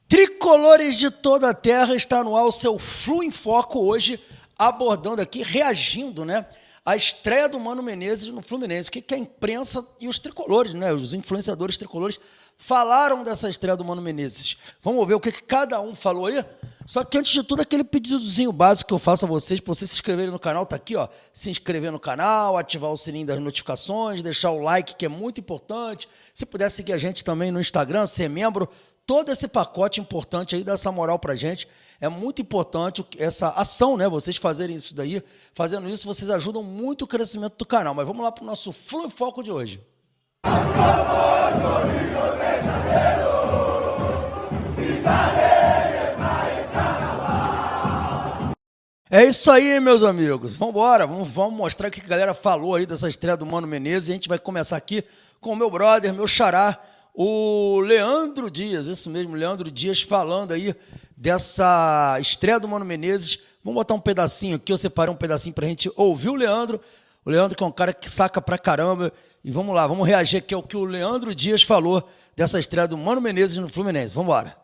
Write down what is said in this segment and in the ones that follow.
Tricolores de toda a terra, está no ar o seu Flu em Foco hoje, abordando aqui, reagindo, né, à estreia do Mano Menezes no Fluminense. O que a imprensa e os tricolores, né, os influenciadores tricolores, falaram dessa estreia do Mano Menezes. Vamos ver o que cada um falou aí? Só que antes de tudo, aquele pedidozinho básico que eu faço a vocês, para vocês se inscreverem no canal, tá aqui, ó, se inscrever no canal, ativar o sininho das notificações, deixar o like, que é muito importante. Se puder seguir a gente também no Instagram, ser membro, todo esse pacote importante aí, dá essa moral pra gente. É muito importante essa ação, né? Vocês fazerem isso daí. Fazendo isso, vocês ajudam muito o crescimento do canal. Mas vamos lá pro nosso Flu em Foco de hoje. É isso aí, meus amigos. Vamos embora. Vamos mostrar o que a galera falou aí dessa estreia do Mano Menezes. A gente vai começar aqui com o meu brother, meu xará, o Leandro Dias. Isso mesmo, Leandro Dias falando aí dessa estreia do Mano Menezes. Vamos botar um pedacinho aqui. Eu separei um pedacinho pra gente ouvir o Leandro. O Leandro que é um cara que saca pra caramba. E vamos lá, vamos reagir aqui ao que o Leandro Dias falou dessa estreia do Mano Menezes no Fluminense. Vamos embora.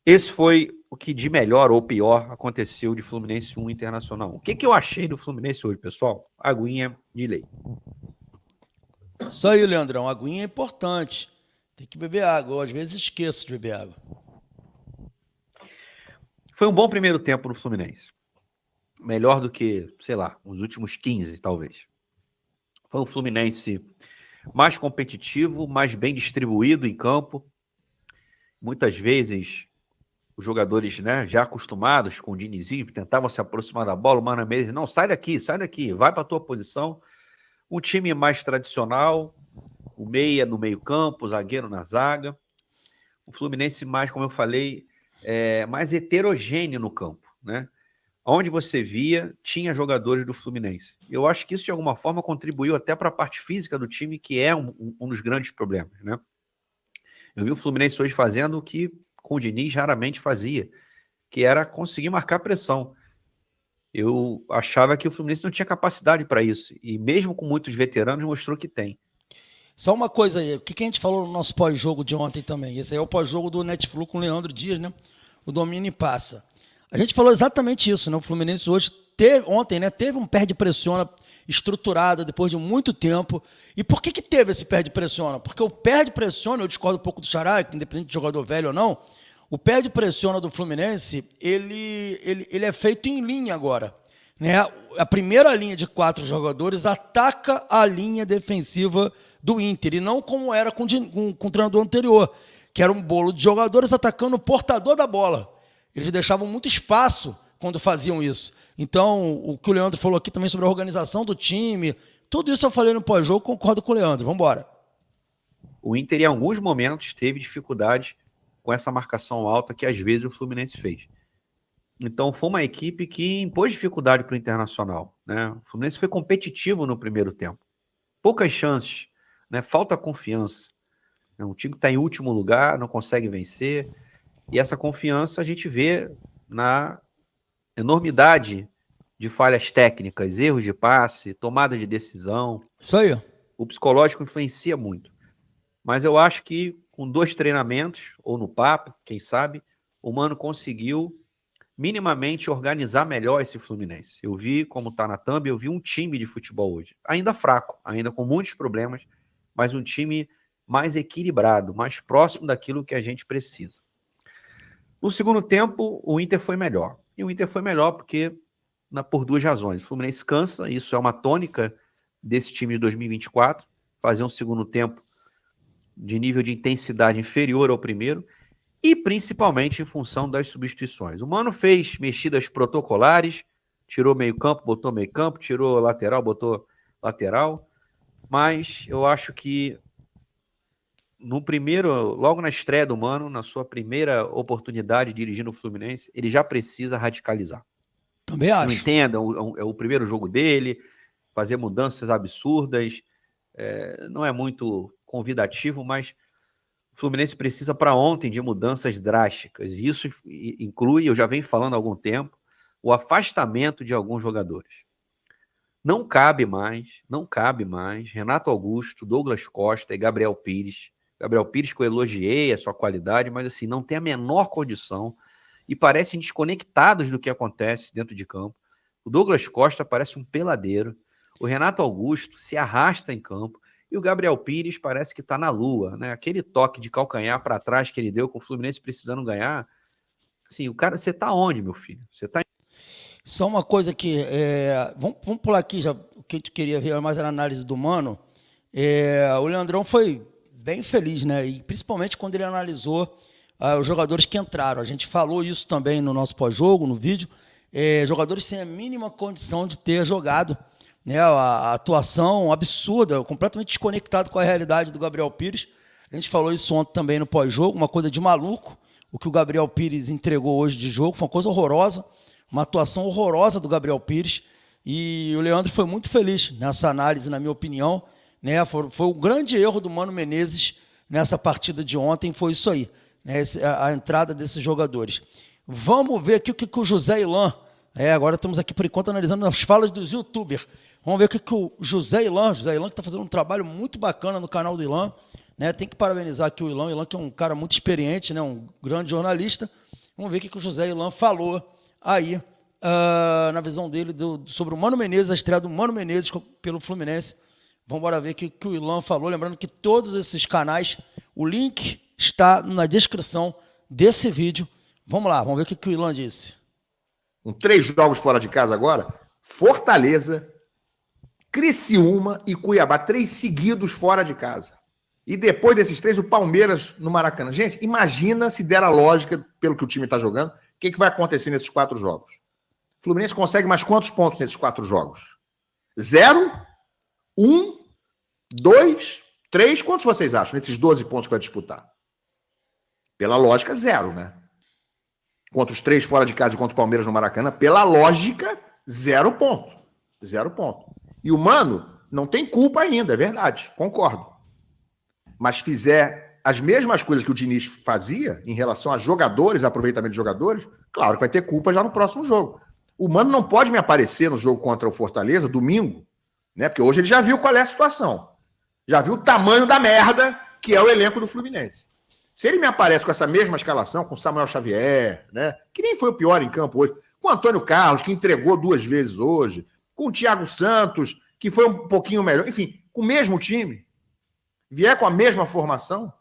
Esse foi o que de melhor ou pior aconteceu de Fluminense 1 Internacional 1. O que eu achei do Fluminense hoje, pessoal? Aguinha de lei. Isso aí, Leandrão. Aguinha é importante. Tem que beber água. Eu, às vezes, esqueço de beber água. Foi um bom primeiro tempo no Fluminense. Melhor do que, sei lá, os últimos 15, talvez. Foi um Fluminense mais competitivo, mais bem distribuído em campo. Muitas vezes, os jogadores, né, já acostumados com o Dinizinho, tentavam se aproximar da bola, o Mano Menezes, não, sai daqui, vai para a tua posição. Um time mais tradicional, o meia no meio campo, o zagueiro na zaga. O Fluminense mais, como eu falei, mais heterogêneo no campo, né? Onde você via, tinha jogadores do Fluminense. Eu acho que isso, de alguma forma, contribuiu até para a parte física do time, que é um dos grandes problemas, né? Eu vi o Fluminense hoje fazendo o que com o Diniz raramente fazia, que era conseguir marcar pressão. Eu achava que o Fluminense não tinha capacidade para isso, e mesmo com muitos veteranos, mostrou que tem. Só uma coisa aí, o que a gente falou no nosso pós-jogo de ontem também? Esse aí é o pós-jogo do Netflix com o Leandro Dias, né? O domínio e passa. A gente falou exatamente isso, né? O Fluminense hoje ontem, né? Teve um perde-pressiona estruturado depois de muito tempo. E por que teve esse perde-pressiona? Porque o perde-pressiona, eu discordo um pouco do Xará, que independente de jogador velho ou não, o perde-pressiona do Fluminense, ele é feito em linha agora, né? A primeira linha de 4 jogadores ataca a linha defensiva do Inter, e não como era com o treinador anterior, que era um bolo de jogadores atacando o portador da bola. Eles deixavam muito espaço quando faziam isso. Então, o que o Leandro falou aqui também sobre a organização do time, tudo isso eu falei no pós-jogo, concordo com o Leandro. Vamos embora. O Inter, em alguns momentos, teve dificuldade com essa marcação alta que, às vezes, o Fluminense fez. Então, foi uma equipe que impôs dificuldade para o Internacional, né? O Fluminense foi competitivo no primeiro tempo. Poucas chances, né? Falta confiança. Um time que está em último lugar, não consegue vencer. E essa confiança a gente vê na enormidade de falhas técnicas, erros de passe, tomada de decisão. Isso aí. O psicológico influencia muito. Mas eu acho que com 2 treinamentos, ou no papo, quem sabe, o Mano conseguiu minimamente organizar melhor esse Fluminense. Eu vi, como está na thumb, eu vi um time de futebol hoje. Ainda fraco, ainda com muitos problemas, mas um time mais equilibrado, mais próximo daquilo que a gente precisa. No segundo tempo, o Inter foi melhor. E o Inter foi melhor por 2 razões. O Fluminense cansa, isso é uma tônica desse time de 2024, fazer um segundo tempo de nível de intensidade inferior ao primeiro, e principalmente em função das substituições. O Mano fez mexidas protocolares, tirou meio campo, botou meio campo, tirou lateral, botou lateral, mas eu acho que logo na estreia do Mano, na sua primeira oportunidade dirigindo o Fluminense, ele já precisa radicalizar. Também acho. Não entenda, é o primeiro jogo dele, fazer mudanças absurdas, não é muito convidativo, mas o Fluminense precisa para ontem de mudanças drásticas. Isso inclui, eu já venho falando há algum tempo, o afastamento de alguns jogadores. Não cabe mais Renato Augusto, Douglas Costa e Gabriel Pires Gabriel Pires, que eu elogiei a sua qualidade, mas assim, não tem a menor condição e parecem desconectados do que acontece dentro de campo. O Douglas Costa parece um peladeiro. O Renato Augusto se arrasta em campo. E o Gabriel Pires parece que está na lua, né? Aquele toque de calcanhar para trás que ele deu com o Fluminense precisando ganhar. Assim, o cara, você tá onde, meu filho? Você tá. Só uma coisa que. Vamos pular aqui, já, o que a gente queria ver mais era a análise do Mano. O Leandrão foi bem feliz, né? E principalmente quando ele analisou os jogadores que entraram. A gente falou isso também no nosso pós-jogo, no vídeo. Jogadores sem a mínima condição de ter jogado. Né, a atuação absurda, completamente desconectado com a realidade do Gabriel Pires. A gente falou isso ontem também no pós-jogo, uma coisa de maluco, o que o Gabriel Pires entregou hoje de jogo, foi uma coisa horrorosa, uma atuação horrorosa do Gabriel Pires, e o Leandro foi muito feliz nessa análise, na minha opinião, né, foi o grande erro do Mano Menezes nessa partida de ontem, foi isso aí, né, a entrada desses jogadores. Vamos ver aqui o que o José Ilan, agora estamos aqui por enquanto analisando as falas dos youtubers. Vamos ver o que o José Ilan que está fazendo um trabalho muito bacana no canal do Ilan, né? Tem que parabenizar aqui o Ilan que é um cara muito experiente, né? Um grande jornalista. Vamos ver o que o José Ilan falou aí, na visão dele sobre o Mano Menezes, a estreia do Mano Menezes pelo Fluminense. Vamos embora ver o que o Ilan falou, lembrando que todos esses canais, o link está na descrição desse vídeo. Vamos lá, vamos ver o que o Ilan disse. Com 3 jogos fora de casa agora, Fortaleza, Criciúma e Cuiabá, 3 seguidos fora de casa. E depois desses 3, o Palmeiras no Maracanã. Gente, imagina se der a lógica, pelo que o time está jogando, o que vai acontecer nesses 4 jogos. O Fluminense consegue mais quantos pontos nesses 4 jogos? 0, 1, 2, 3. Quantos vocês acham nesses 12 pontos que vai disputar? Pela lógica, 0, né? Contra os 3 fora de casa e contra o Palmeiras no Maracanã, pela lógica, 0 ponto. 0 ponto. E o Mano não tem culpa ainda, é verdade, concordo. Mas fizer as mesmas coisas que o Diniz fazia em relação a jogadores, aproveitamento de jogadores, claro que vai ter culpa já no próximo jogo. O Mano não pode me aparecer no jogo contra o Fortaleza, domingo, né? Porque hoje ele já viu qual é a situação. Já viu o tamanho da merda que é o elenco do Fluminense. Se ele me aparece com essa mesma escalação, com o Samuel Xavier, né? Que nem foi o pior em campo hoje, com o Antônio Carlos, que entregou 2 vezes hoje, com o Thiago Santos, que foi um pouquinho melhor, enfim, com o mesmo time, vier com a mesma formação,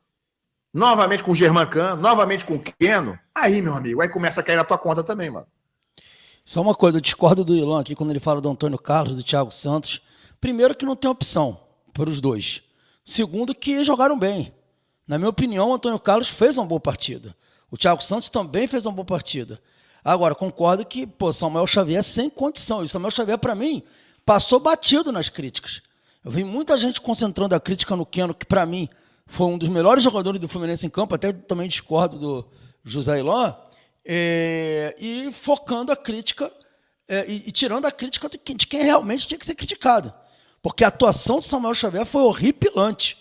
novamente com o Germancano, novamente com o Keno, aí, meu amigo, aí começa a cair na tua conta também, mano. Só uma coisa, eu discordo do Ilan aqui quando ele fala do Antônio Carlos, do Thiago Santos. Primeiro que não tem opção para os dois. Segundo que jogaram bem. Na minha opinião, o Antônio Carlos fez uma boa partida. O Thiago Santos também fez uma boa partida. Agora, concordo que, Samuel Xavier sem condição. E o Samuel Xavier, para mim, passou batido nas críticas. Eu vi muita gente concentrando a crítica no Keno, que para mim foi um dos melhores jogadores do Fluminense em campo, até também discordo do José Ilan, e focando a crítica e tirando a crítica de quem realmente tinha que ser criticado. Porque a atuação do Samuel Xavier foi horripilante.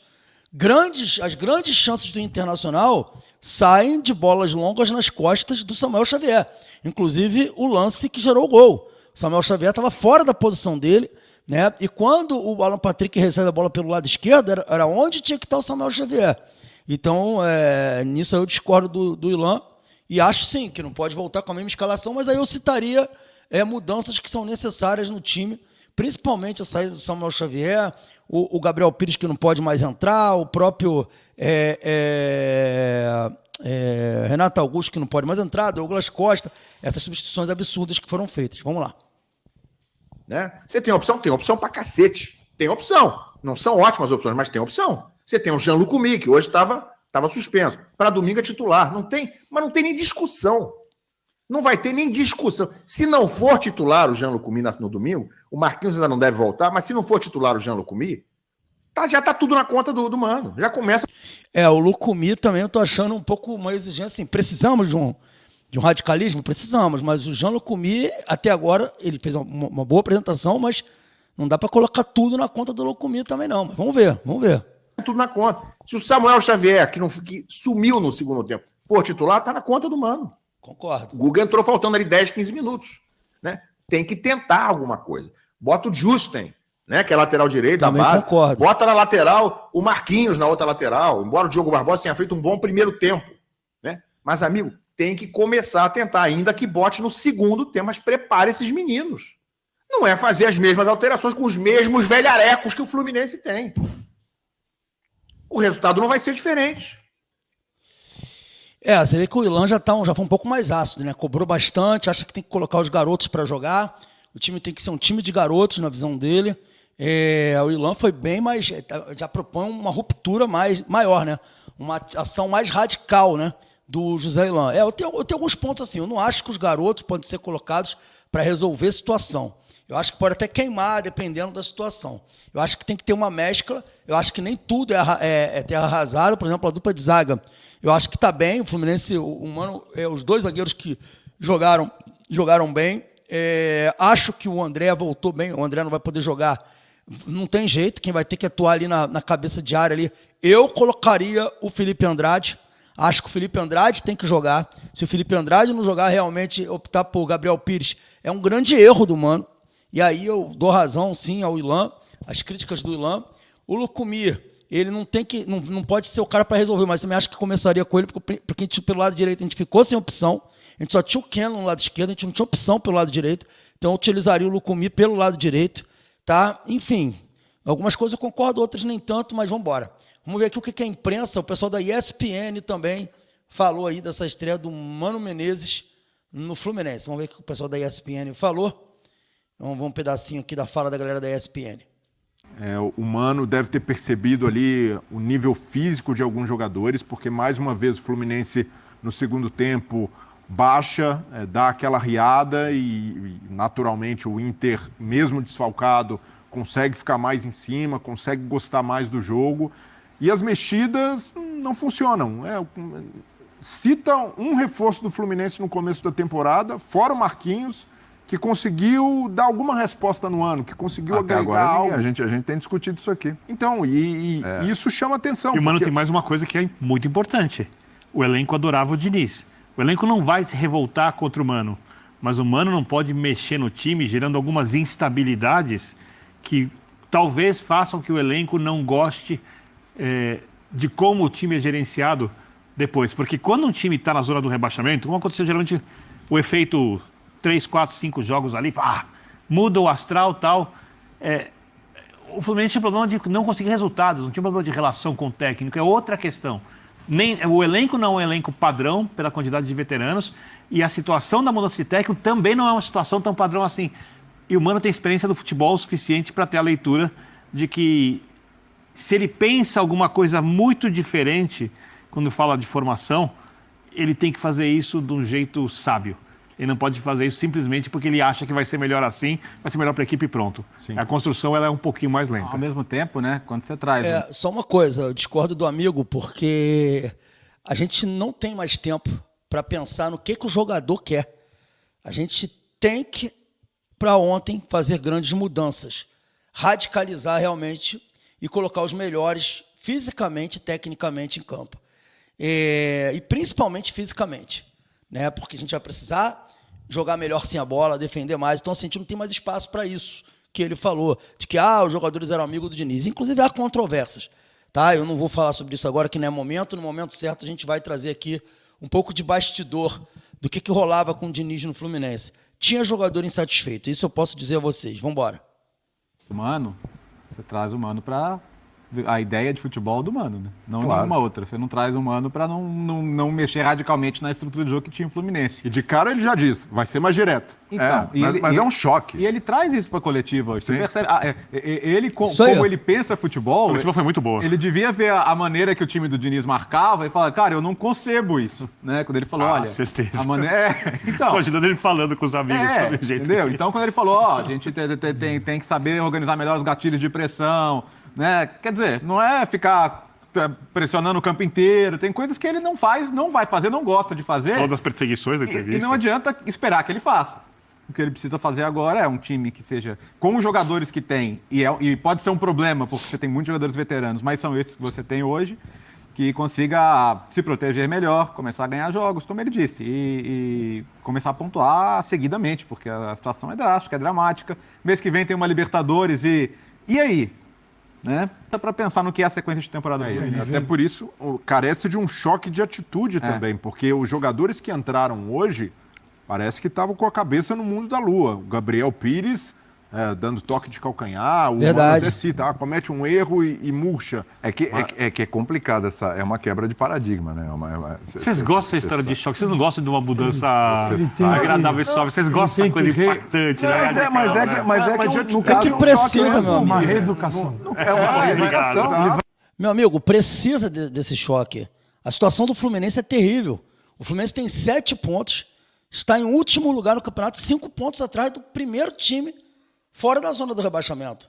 As grandes chances do Internacional saem de bolas longas nas costas do Samuel Xavier. Inclusive o lance que gerou o gol. O Samuel Xavier estava fora da posição dele, né? E quando o Alan Patrick recebe a bola pelo lado esquerdo, era onde tinha que estar o Samuel Xavier. Então, nisso eu discordo do Ilan e acho sim que não pode voltar com a mesma escalação, mas aí eu citaria mudanças que são necessárias no time, principalmente a saída do Samuel Xavier, o Gabriel Pires que não pode mais entrar, o próprio Renato Augusto que não pode mais entrar, Douglas Costa, essas substituições absurdas que foram feitas. Vamos lá. Né? Você tem opção? Tem opção pra cacete. Tem opção. Não são ótimas opções, mas tem opção. Você tem o Jean-Luc Mi, que hoje estava suspenso. Para domingo é titular. Não tem, mas não tem nem discussão. Não vai ter nem discussão. Se não for titular o Jean-Luc Mi no domingo, o Marquinhos ainda não deve voltar, mas se não for titular o Jean-Luc Mi, já tá tudo na conta do Mano. Já começa. O Lucumi também eu tô achando um pouco uma exigência assim. Precisamos de um radicalismo? Precisamos, mas o Jean-Luc Mi, até agora, ele fez uma boa apresentação, mas não dá para colocar tudo na conta do Lucumi também não. Mas vamos ver. Tudo na conta. Se o Samuel Xavier, que sumiu no segundo tempo, for titular, tá na conta do Mano. Concordo. O Guga entrou faltando ali 10, 15 minutos. Né? Tem que tentar alguma coisa. Bota o Justen, né? Que é lateral direito da Também base. concordo. Bota na lateral o Marquinhos na outra lateral, embora o Diogo Barbosa tenha feito um bom primeiro tempo, né? Mas, amigo, tem que começar a tentar, ainda que bote no segundo tempo, mas prepare esses meninos. Não é fazer as mesmas alterações com os mesmos velharecos que o Fluminense tem. O resultado não vai ser diferente. Você vê que o Ilan já foi um pouco mais ácido, né? Cobrou bastante, acha que tem que colocar os garotos para jogar. O time tem que ser um time de garotos, na visão dele. O Ilan foi bem mais... Já propõe uma ruptura maior, né? Uma ação mais radical, né? Do José Ilan. Eu tenho alguns pontos assim. Eu não acho que os garotos podem ser colocados para resolver a situação. Eu acho que pode até queimar, dependendo da situação. Eu acho que tem que ter uma mescla. Eu acho que nem tudo é terra arrasada. Por exemplo, a dupla de zaga, eu acho que está bem. O Fluminense, os dois zagueiros que jogaram bem. Acho que o André voltou bem. O André não vai poder jogar. Não tem jeito. Quem vai ter que atuar ali na cabeça de área ali. Eu colocaria o Felipe Andrade. Acho que o Felipe Andrade tem que jogar. Se o Felipe Andrade não jogar, realmente optar por Gabriel Pires é um grande erro do Mano. E aí eu dou razão, sim, ao Ilan, as críticas do Ilan. O Lucumir, ele não pode ser o cara para resolver, mas também acho que começaria com ele, porque a gente, pelo lado direito a gente ficou sem opção. A gente só tinha o Keno no lado esquerdo, a gente não tinha opção pelo lado direito. Então eu utilizaria o Lucumir pelo lado direito. Tá? Enfim, algumas coisas eu concordo, outras nem tanto, mas vamos embora. Vamos ver aqui o que a imprensa, o pessoal da ESPN também falou aí dessa estreia do Mano Menezes no Fluminense. Vamos ver o que o pessoal da ESPN falou. Vamos um pedacinho aqui da fala da galera da ESPN. O Mano deve ter percebido ali o nível físico de alguns jogadores, porque mais uma vez o Fluminense no segundo tempo baixa, dá aquela riada e naturalmente o Inter, mesmo desfalcado, consegue ficar mais em cima, consegue gostar mais do jogo. E as mexidas não funcionam. Cita um reforço do Fluminense no começo da temporada, fora o Marquinhos, que conseguiu dar alguma resposta no ano, que conseguiu até agregar agora, algo. A gente tem discutido isso aqui. Então, isso chama atenção. E o Mano tem mais uma coisa que é muito importante. O elenco adorava o Diniz. O elenco não vai se revoltar contra o Mano, mas o Mano não pode mexer no time, gerando algumas instabilidades que talvez façam que o elenco não goste de como o time é gerenciado depois. Porque quando um time está na zona do rebaixamento, como aconteceu geralmente o efeito 3, 4, 5 jogos ali, muda o astral e tal. O Fluminense tinha problema de não conseguir resultados, não tinha problema de relação com o técnico, é outra questão. O elenco não é um elenco padrão pela quantidade de veteranos e a situação da mudança de técnico também não é uma situação tão padrão assim. E o Mano tem experiência do futebol o suficiente para ter a leitura de que se ele pensa alguma coisa muito diferente quando fala de formação, ele tem que fazer isso de um jeito sábio. Ele não pode fazer isso simplesmente porque ele acha que vai ser melhor assim, vai ser melhor para a equipe e pronto. Sim. A construção ela é um pouquinho mais lenta. Ao mesmo tempo, né? Quando você traz... Só uma coisa, eu discordo do amigo, porque a gente não tem mais tempo para pensar no que o jogador quer. A gente tem que, para ontem, fazer grandes mudanças. Radicalizar realmente e colocar os melhores fisicamente e tecnicamente em campo. E principalmente fisicamente. Né? Porque a gente vai precisar jogar melhor sem a bola, defender mais. Então, assim, a gente não tem mais espaço para isso que ele falou, de que os jogadores eram amigos do Diniz. Inclusive, há controvérsias. Tá? Eu não vou falar sobre isso agora, que não é momento. No momento certo, a gente vai trazer aqui um pouco de bastidor do que rolava com o Diniz no Fluminense. Tinha jogador insatisfeito, isso eu posso dizer a vocês. Vamos embora. O Mano, você traz o Mano para a ideia de futebol do Mano, né? Não Claro. nenhuma outra. Você não traz o Mano para não mexer radicalmente na estrutura de jogo que tinha o Fluminense. E de cara ele já diz, vai ser mais direto. Então, mas é um choque. E ele traz isso para a coletiva hoje. Você Sim. percebe? Ele, Isso aí, como ó. ele pensa futebol, A coletiva foi muito boa. ele devia ver a maneira que o time do Diniz marcava e falar, cara, eu não concebo isso. Né? Quando ele falou, olha... certeza. A maneira... Então... Imaginando ele falando com os amigos sobre o jeito entendeu? que- Então, quando ele falou, a gente tem que saber organizar melhor os gatilhos de pressão, né? Quer dizer, não é ficar pressionando o campo inteiro, tem coisas que ele não faz, não vai fazer, não gosta de fazer. Falou das perseguições da entrevista. E não adianta esperar que ele faça. O que ele precisa fazer agora é um time que seja com os jogadores que tem, e pode ser um problema, porque você tem muitos jogadores veteranos, mas são esses que você tem hoje, que consiga se proteger melhor, começar a ganhar jogos, como ele disse, e começar a pontuar seguidamente, porque a situação é drástica, é dramática. Mês que vem tem uma Libertadores e E aí? Né? Dá para pensar no que é a sequência de temporada do Fluminense. Até por isso, carece de um choque de atitude também, porque os jogadores que entraram hoje parece que estavam com a cabeça no mundo da lua. O Gabriel Pires dando toque de calcanhar, o Mano até cita, comete um erro e murcha. É que é complicado, é uma quebra de paradigma, né? Vocês gostam dessa história de choque? Vocês não gostam de uma mudança agradável e suave? Vocês gostam dessa coisa impactante, né? No caso, que precisa, meu amigo. Uma reeducação. É uma reeducação. Meu amigo, precisa desse choque. A situação do Fluminense é terrível. O Fluminense tem 7 pontos, está em último lugar no campeonato, 5 pontos atrás do primeiro time fora da zona do rebaixamento.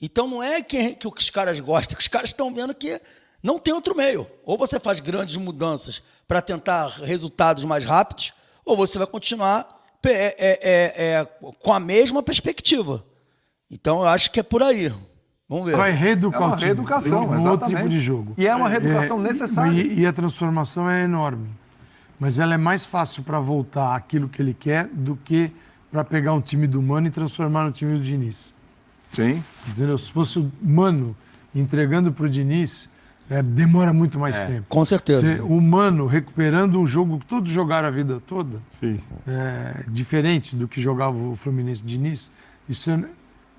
Então não é que os caras gostam, que os caras estão vendo que não tem outro meio. Ou você faz grandes mudanças para tentar resultados mais rápidos, ou você vai continuar com a mesma perspectiva. Então eu acho que é por aí. Vamos ver. Vai reeducar É uma o time. reeducação, Um outro exatamente. tipo de jogo. E é uma reeducação necessária. E a transformação é enorme. Mas ela é mais fácil para voltar àquilo que ele quer do que para pegar um time do Mano e transformar no time do Diniz. Sim. Entendeu? Se fosse o Mano entregando para o Diniz, demora muito mais tempo. Com certeza. O Mano recuperando um jogo que todos jogaram a vida toda, diferente do que jogava o Fluminense Diniz, isso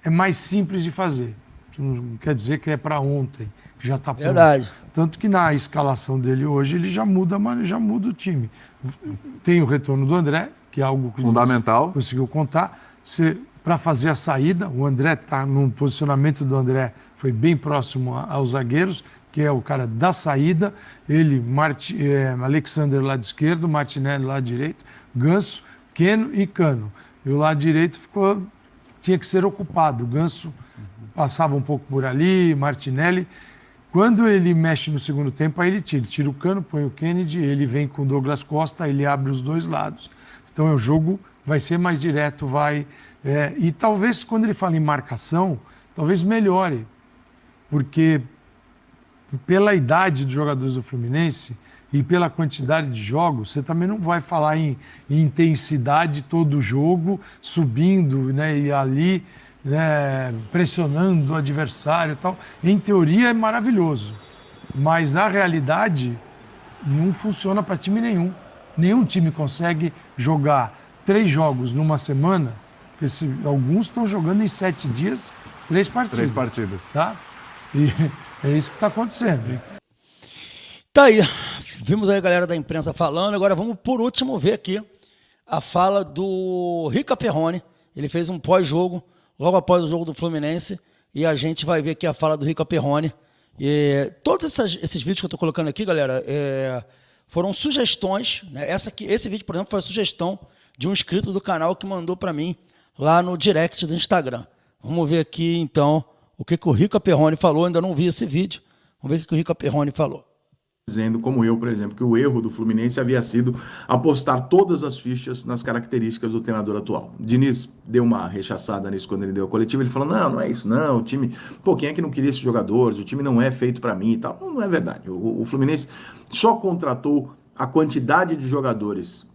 é mais simples de fazer. Não quer dizer que é para ontem, que já está pronto. Verdade. Tanto que na escalação dele hoje ele já muda o time. Tem o retorno do André, que é algo que Fundamental. conseguiu contar. Para fazer a saída, o André está no posicionamento do André, foi bem próximo aos zagueiros, que é o cara da saída. Ele, Alexander lado esquerdo, Martinelli lado direito, Ganso, Keno e Cano. E o lado direito tinha que ser ocupado. O Ganso passava um pouco por ali, Martinelli. Quando ele mexe no segundo tempo, aí ele tira o Cano, põe o Kennedy, ele vem com o Douglas Costa, ele abre os dois lados. Então o jogo vai ser mais direto, e talvez quando ele fala em marcação, talvez melhore, porque pela idade dos jogadores do Fluminense e pela quantidade de jogos, você também não vai falar em intensidade todo o jogo, subindo, né, e ali, pressionando o adversário e tal. Em teoria é maravilhoso, mas a realidade não funciona para time nenhum. Nenhum time consegue jogar 3 jogos numa semana, porque alguns estão jogando em 7 dias, 3 partidas. 3 partidas. Tá? E é isso que está acontecendo. Tá aí. Vimos aí a galera da imprensa falando. Agora vamos, por último, ver aqui a fala do Rica Perrone. Ele fez um pós-jogo, logo após o jogo do Fluminense, e a gente vai ver aqui a fala do Rica Perrone. E todos esses vídeos que eu estou colocando aqui, galera, foram sugestões, né? Esse vídeo, por exemplo, foi a sugestão de um inscrito do canal que mandou para mim lá no direct do Instagram. Vamos ver aqui, então, o que o Rica Perrone falou. Ainda não vi esse vídeo. Vamos ver o que o Rica Perrone falou. Dizendo, como eu, por exemplo, que o erro do Fluminense havia sido apostar todas as fichas nas características do treinador atual. Diniz deu uma rechaçada nisso quando ele deu a coletiva. Ele falou, não é isso, não. O time, quem é que não queria esses jogadores? O time não é feito para mim e tal. Não é verdade. O Fluminense só contratou a quantidade de jogadores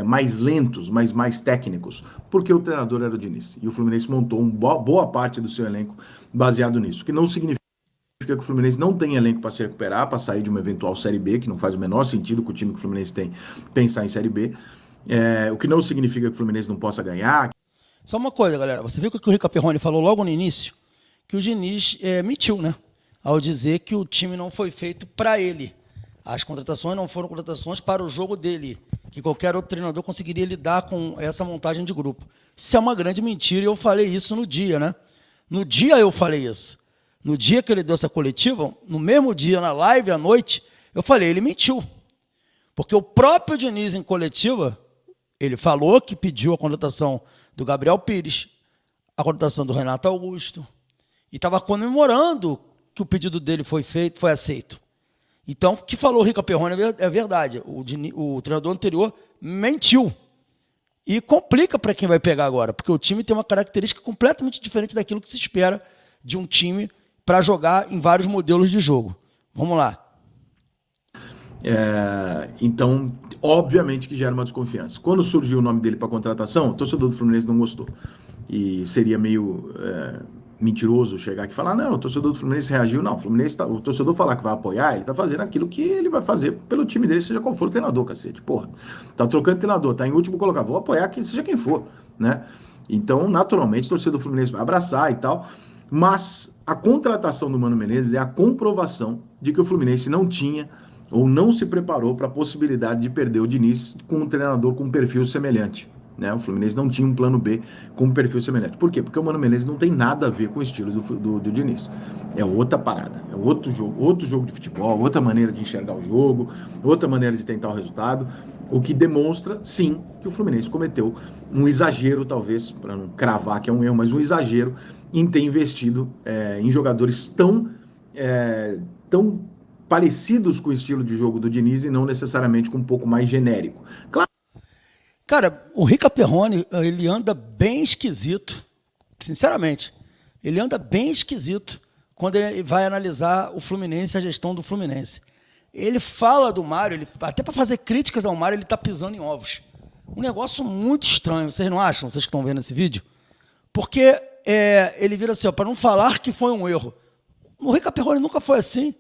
mais lentos, mas mais técnicos, porque o treinador era o Diniz. E o Fluminense montou boa parte do seu elenco baseado nisso, que não significa que o Fluminense não tem elenco para se recuperar, para sair de uma eventual Série B, que não faz o menor sentido com o time que o Fluminense tem pensar em Série B, o que não significa que o Fluminense não possa ganhar. Só uma coisa, galera, você viu que o Rica Perrone falou logo no início? Que o Diniz mentiu, né? Ao dizer que o time não foi feito para ele. As contratações não foram contratações para o jogo dele, que qualquer outro treinador conseguiria lidar com essa montagem de grupo. Isso é uma grande mentira e eu falei isso no dia, né? No dia eu falei isso. No dia que ele deu essa coletiva, no mesmo dia, na live, à noite, eu falei, ele mentiu. Porque o próprio Diniz, em coletiva, ele falou que pediu a contratação do Gabriel Pires, a contratação do Renato Augusto, e estava comemorando que o pedido dele foi feito, foi aceito. Então, o que falou o Rica Perrone é verdade. O treinador anterior mentiu. E complica para quem vai pegar agora, porque o time tem uma característica completamente diferente daquilo que se espera de um time para jogar em vários modelos de jogo. Vamos lá. Então, obviamente que gera uma desconfiança. Quando surgiu o nome dele para contratação, o torcedor do Fluminense não gostou. E seria meio mentiroso chegar aqui e falar, não, o torcedor do Fluminense reagiu. Não, o torcedor falar que vai apoiar, ele tá fazendo aquilo que ele vai fazer pelo time dele, seja qual for o treinador, cacete. Porra, tá trocando treinador, tá em último colocado, vou apoiar quem seja quem for, né? Então, naturalmente, o torcedor do Fluminense vai abraçar e tal, mas a contratação do Mano Menezes é a comprovação de que o Fluminense não tinha ou não se preparou para a possibilidade de perder o Diniz com um treinador com um perfil semelhante. Né? O Fluminense não tinha um plano B com um perfil semelhante. Por quê? Porque o Mano Menezes não tem nada a ver com o estilo do Diniz. É outra parada, é outro jogo de futebol, outra maneira de enxergar o jogo, outra maneira de tentar o resultado, o que demonstra, sim, que o Fluminense cometeu um exagero, talvez, para não cravar que é um erro, mas um exagero em ter investido em jogadores tão parecidos com o estilo de jogo do Diniz e não necessariamente com um pouco mais genérico. Claro. Cara, o Rica Perrone, ele anda bem esquisito, sinceramente. Ele anda bem esquisito quando ele vai analisar o Fluminense, a gestão do Fluminense. Ele fala do Mário, até para fazer críticas ao Mário, ele está pisando em ovos. Um negócio muito estranho, vocês não acham, vocês que estão vendo esse vídeo? Porque ele vira assim, para não falar que foi um erro. O Rica Perrone nunca foi assim.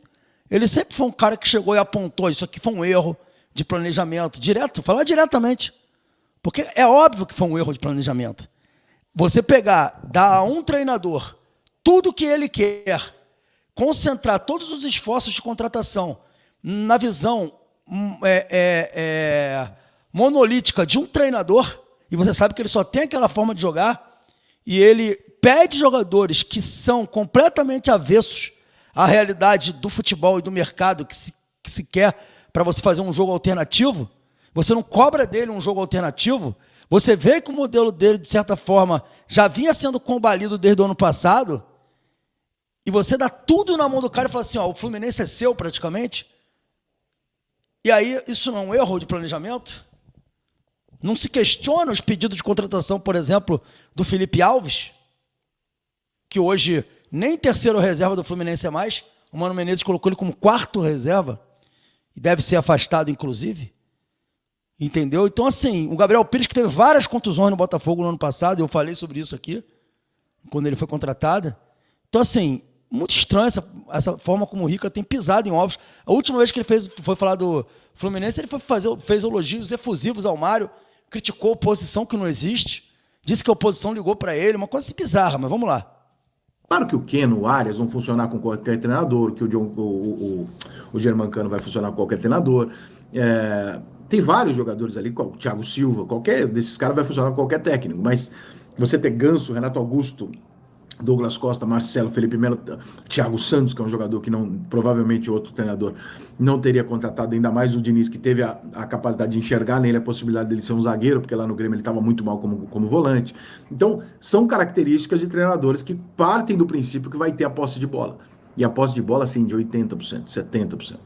Ele sempre foi um cara que chegou e apontou, isso aqui foi um erro de planejamento, falar diretamente. Porque é óbvio que foi um erro de planejamento. Você pegar, dar a um treinador tudo o que ele quer, concentrar todos os esforços de contratação na visão monolítica de um treinador, e você sabe que ele só tem aquela forma de jogar, e ele pede jogadores que são completamente avessos à realidade do futebol e do mercado que se quer para você fazer um jogo alternativo. Você não cobra dele um jogo alternativo, você vê que o modelo dele, de certa forma, já vinha sendo combalido desde o ano passado, e você dá tudo na mão do cara e fala assim, ó, o Fluminense é seu praticamente, e aí isso não é um erro de planejamento? Não se questiona os pedidos de contratação, por exemplo, do Felipe Alves, que hoje nem terceiro reserva do Fluminense é mais, o Mano Menezes colocou ele como quarto reserva, e deve ser afastado, inclusive. Entendeu? Então, assim, o Gabriel Pires, que teve várias contusões no Botafogo no ano passado, eu falei sobre isso aqui, quando ele foi contratado. Então, assim, muito estranho essa forma como o Rica tem pisado em ovos. A última vez que ele foi falar do Fluminense, ele fez elogios efusivos ao Mário, criticou a oposição que não existe, disse que a oposição ligou para ele, uma coisa assim bizarra, mas vamos lá. Claro que o Keno, o Arias vão funcionar com qualquer treinador, que o Germancano vai funcionar com qualquer treinador. Tem vários jogadores ali, o Thiago Silva, qualquer desses caras vai funcionar com qualquer técnico, mas você ter Ganso, Renato Augusto, Douglas Costa, Marcelo, Felipe Melo, Thiago Santos, que é um jogador que provavelmente outro treinador não teria contratado, ainda mais o Diniz, que teve a capacidade de enxergar nele a possibilidade dele ser um zagueiro, porque lá no Grêmio ele estava muito mal como volante. Então, são características de treinadores que partem do princípio que vai ter a posse de bola. E a posse de bola, assim, de 80%, 70%.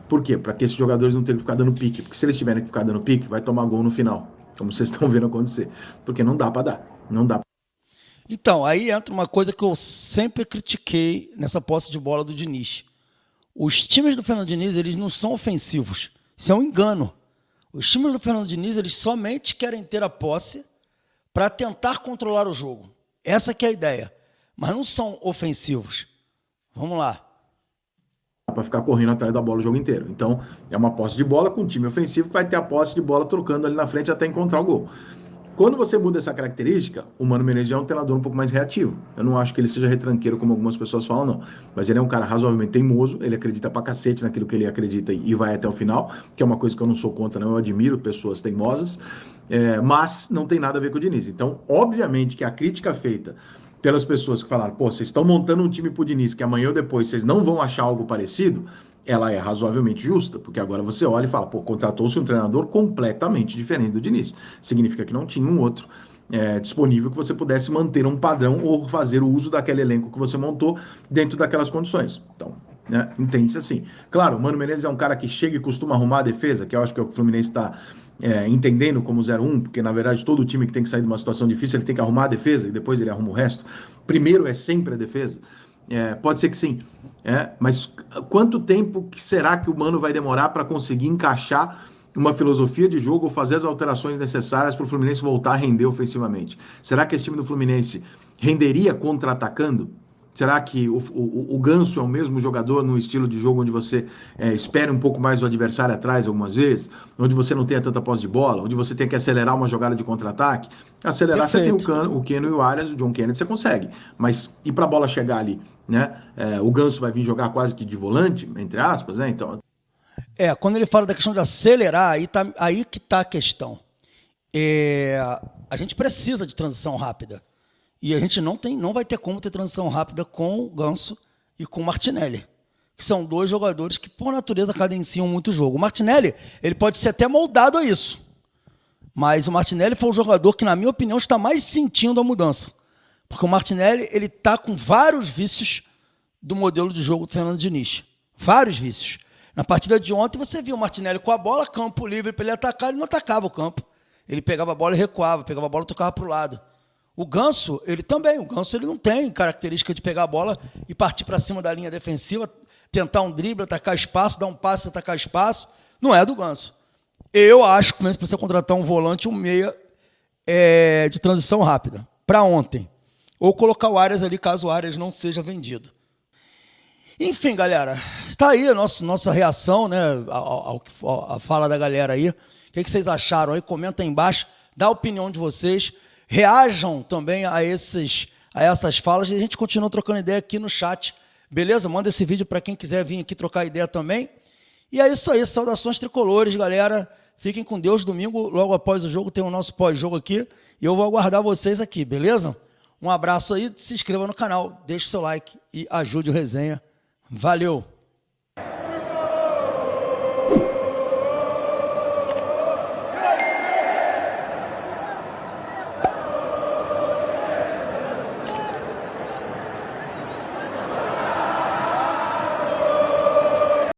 Por quê? Para que esses jogadores não tenham que ficar dando pique. Porque se eles tiverem que ficar dando pique, vai tomar gol no final. Como vocês estão vendo acontecer. Porque não dá para dar. Não dá. Então, aí entra uma coisa que eu sempre critiquei nessa posse de bola do Diniz. Os times do Fernando Diniz, eles não são ofensivos. Isso é um engano. Os times do Fernando Diniz, eles somente querem ter a posse para tentar controlar o jogo. Essa que é a ideia. Mas não são ofensivos. Vamos lá. Para ficar correndo atrás da bola o jogo inteiro. Então, é uma posse de bola com um time ofensivo que vai ter a posse de bola trocando ali na frente até encontrar o gol. Quando você muda essa característica, o Mano Menezes é um treinador um pouco mais reativo. Eu não acho que ele seja retranqueiro, como algumas pessoas falam, não. Mas ele é um cara razoavelmente teimoso, ele acredita pra cacete naquilo que ele acredita e vai até o final, que é uma coisa que eu não sou contra, não. Eu admiro pessoas teimosas, mas não tem nada a ver com o Diniz. Então, obviamente que a crítica feita pelas pessoas que falaram, pô, vocês estão montando um time pro Diniz, que amanhã ou depois vocês não vão achar algo parecido, ela é razoavelmente justa, porque agora você olha e fala, pô, contratou-se um treinador completamente diferente do Diniz. Significa que não tinha um outro disponível que você pudesse manter um padrão ou fazer o uso daquele elenco que você montou dentro daquelas condições. Então, né, entende-se assim. Claro, o Mano Menezes é um cara que chega e costuma arrumar a defesa, que eu acho que é o que o Fluminense está entendendo como 0-1, porque na verdade todo time que tem que sair de uma situação difícil, ele tem que arrumar a defesa e depois ele arruma o resto. Primeiro é sempre a defesa. Pode ser que sim, mas quanto tempo será que o Mano vai demorar para conseguir encaixar uma filosofia de jogo ou fazer as alterações necessárias para o Fluminense voltar a render ofensivamente? Será que esse time do Fluminense renderia contra-atacando? Será que o Ganso é o mesmo jogador no estilo de jogo onde você espera um pouco mais o adversário atrás algumas vezes, onde você não tenha tanta posse de bola, onde você tem que acelerar uma jogada de contra-ataque? Acelerar, Perfeito. você tem o Keno e o Arias, o John Kennedy você consegue, mas e para a bola chegar ali, né? O Ganso vai vir jogar quase que de volante, entre aspas, né? Então, Quando ele fala da questão de acelerar, aí que está a questão. A gente precisa de transição rápida. E a gente não vai ter como ter transição rápida com o Ganso e com o Martinelli, que são dois jogadores que, por natureza, cadenciam muito o jogo. O Martinelli, ele pode ser até moldado a isso, mas o Martinelli foi o jogador que, na minha opinião, está mais sentindo a mudança. Porque o Martinelli, ele está com vários vícios do modelo de jogo do Fernando Diniz. Vários vícios. Na partida de ontem, você viu o Martinelli com a bola, campo livre para ele atacar, ele não atacava o campo. Ele pegava a bola e recuava, pegava a bola e tocava para o lado. O Ganso, ele também. O Ganso, ele não tem característica de pegar a bola e partir para cima da linha defensiva, tentar um drible, atacar espaço, dar um passe, atacar espaço. Não é do Ganso. Eu acho que o Fluminense precisa contratar um volante, um meia de transição rápida, para ontem. Ou colocar o Arias ali, caso o Arias não seja vendido. Enfim, galera, está aí a nossa reação, né, a fala da galera aí. O que vocês acharam aí? Comenta aí embaixo, dá a opinião de vocês. Reajam também a essas falas e a gente continua trocando ideia aqui no chat. Beleza? Manda esse vídeo para quem quiser vir aqui trocar ideia também. E é isso aí. Saudações tricolores, galera. Fiquem com Deus. Domingo, logo após o jogo, tem o nosso pós-jogo aqui. E eu vou aguardar vocês aqui, beleza? Um abraço aí. Se inscreva no canal, deixe seu like e ajude o resenha. Valeu!